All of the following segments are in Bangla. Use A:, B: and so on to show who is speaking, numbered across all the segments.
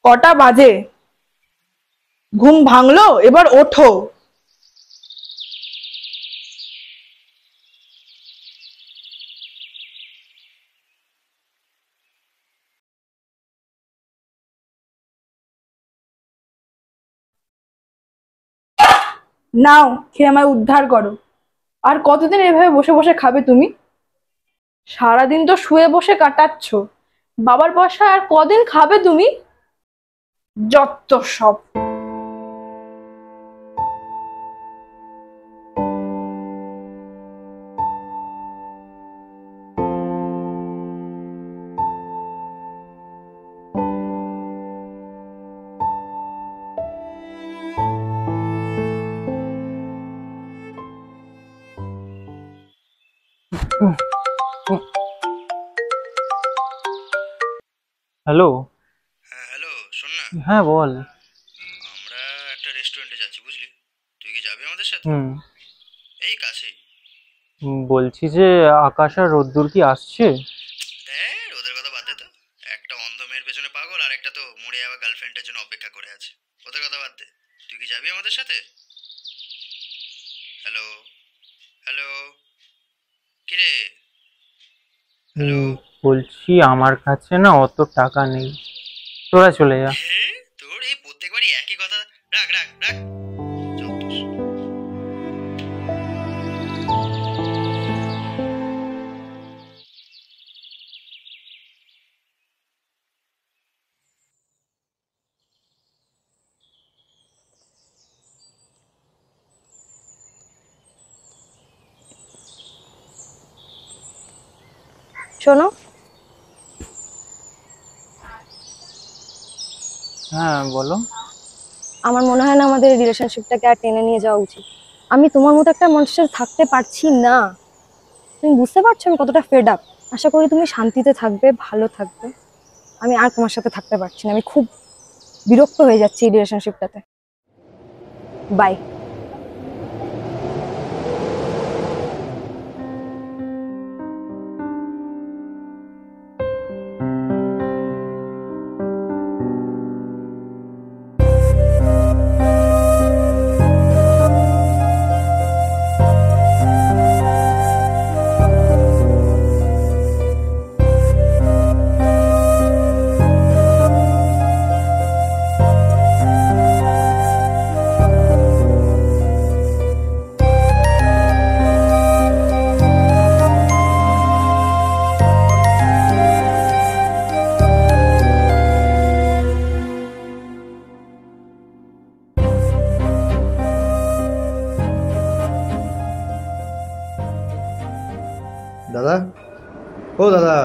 A: কটা বাজে? ঘুম ভাঙলো, এবার ওঠো। নাও, খেয়ে আমায় উদ্ধার করো। আর কতদিন এভাবে বসে বসে খাবে তুমি? সারাদিন তো শুয়ে বসে কাটাচ্ছ, বাবার পয়সা আর কদিন খাবে তুমি? যত সব।
B: হ্যালো।
C: হ্যাঁ, হ্যালো, শোন না।
B: হ্যাঁ বল।
C: আমরা একটা রেস্টুরেন্টে যাচ্ছি, বুঝলি? তুই কি যাবি আমাদের সাথে?
B: হুম।
C: এই কাছেই।
B: বলছি যে আকাশ আর রোদ্দুর কি আসছে?
C: দেখ, ওদের কথা বাদ দে তো। একটা অন্ধ মেয়ের পেছনে পাগল, আর একটা তো মরে যাওয়া গার্লফ্রেন্ডের জন্য অপেক্ষা করে আছে। ওদের কথা বাদ দে। তুই কি যাবি আমাদের সাথে? হ্যালো, হ্যালো, কিরে? হ্যালো।
B: বলছি আমার কাছে না অত টাকা নেই, তোরা চলে যা।
C: তোর এই প্রত্যেকবারই একই কথা। রাখ, রাখ, রাখ। যত সব।
D: শোনো,
B: হ্যাঁ বলো।
D: আমার মনে হয় না আমাদের রিলেশনশিপটাকে আর টেনে নিয়ে যাওয়া উচিত। আমি তোমার মতো একটা মানুষের সাথে থাকতে পারছি না। তুমি বুঝতে পারছো আমি কতটা ফেড আপ? আশা করি তুমি শান্তিতে থাকবে, ভালো থাকবে। আমি আর তোমার সাথে থাকতে পারছি না, আমি খুব বিরক্ত হয়ে যাচ্ছি এই রিলেশনশিপটাতে। বাই।
E: দাদা, ও দাদা,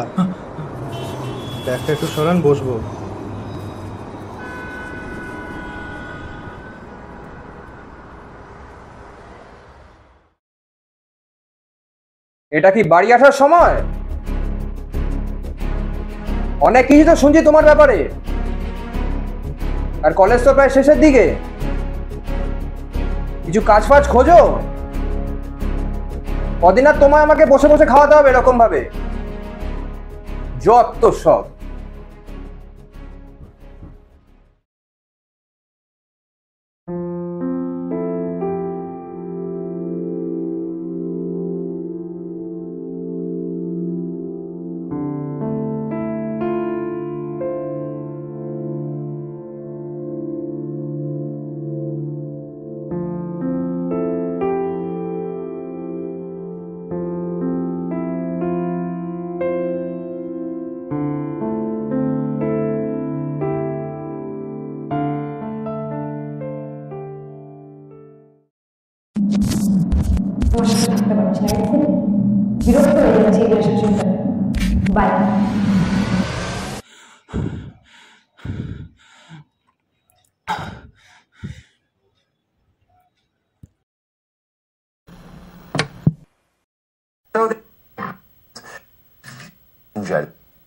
E: ব্যাগটা একটু সরান, বসবো।
F: এটা কি বাড়ি আসার সময়? অনেক কিছু তো শুনছি তোমার ব্যাপারে, আর কলেজ তো প্রায় শেষের দিকে। কিছু কাজ ফাজ খোঁজো। কদিন আর তোমায় আমাকে বসে বসে খাওয়াতে হবে এরকম ভাবে? যত সব।
D: তোমার সাথে থাকতে পারছি না, আমি খুব বিরক্ত হয়ে যাচ্ছি এই রিলেশনশিপটাতে। By.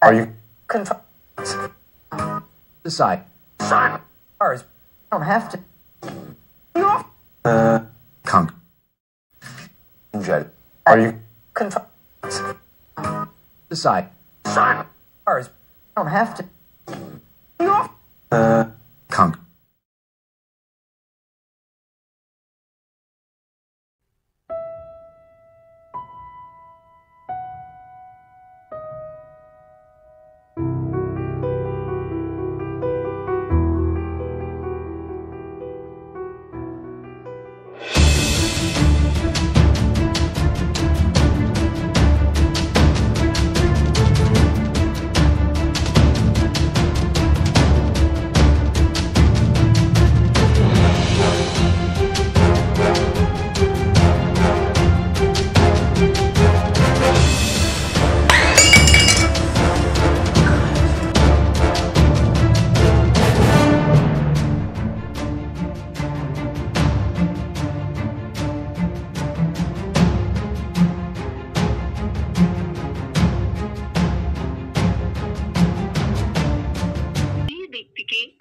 G: Are you confirmed? Decide. Ours. Don't have to. Conk. Are you confirmed? Decide. Ours. Don't have to. Count.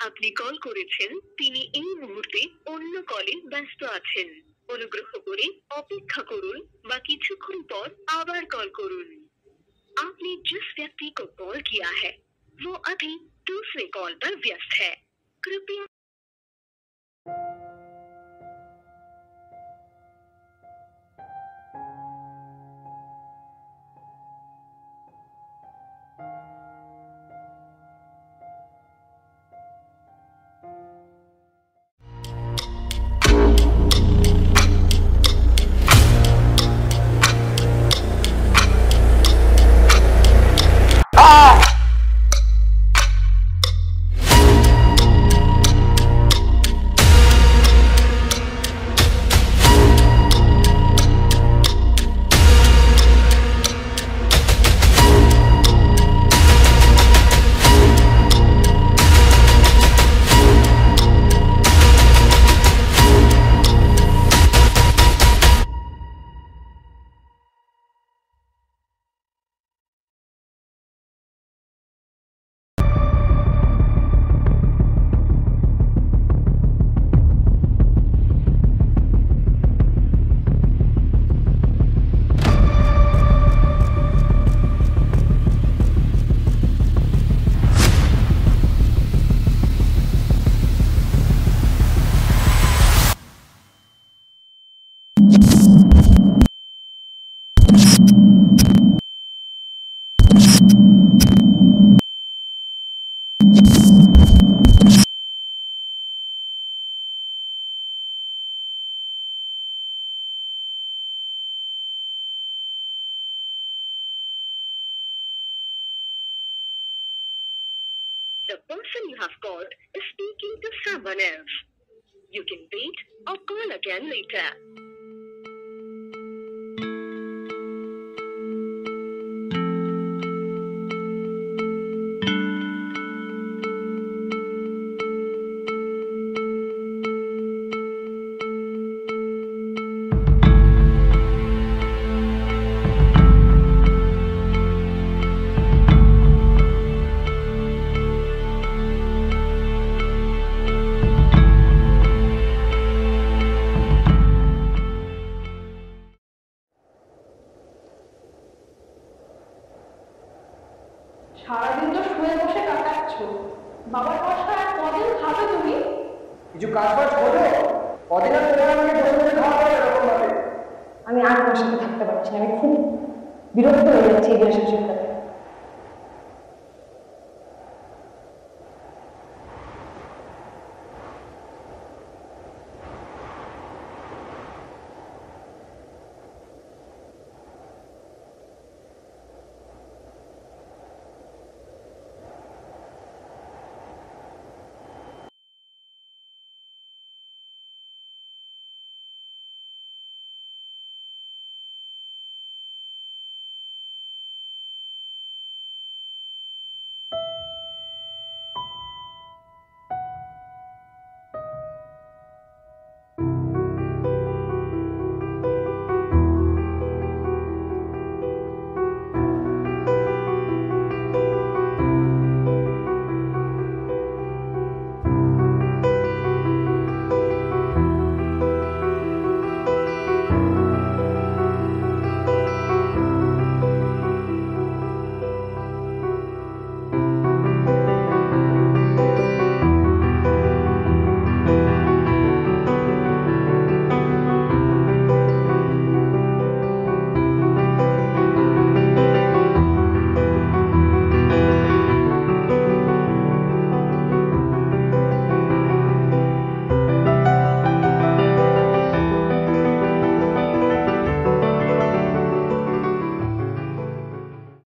H: আপনি কল করেছেন তিনি এই মুহূর্তে অন্য কলে ব্যস্ত আছেন। অনুগ্রহ করে অপেক্ষা করুন বা কিছুক্ষণ পর আবার কল করুন। आपने जिस व्यक्ति को कॉल किया है वो अभी दूसरे कॉल पर व्यस्त है। कृपया the person you have called is speaking to someone else. You can wait or call again later.
A: সারাদিন তো শুয়ে বসে কাটাচ্ছ, বাবার পয়সা আর কদিন খাবে তুমি?
F: কিছু কাজ বাজ করো, কদিন আর তোমার আমাকে বসে বসে খাওয়া হবে এরকম ভাবে।
D: আমি আর তোমার সাথে থাকতে পারছি না, আমি খুব বিরক্ত হয়ে যাচ্ছি এই রিলেশনশিপটা।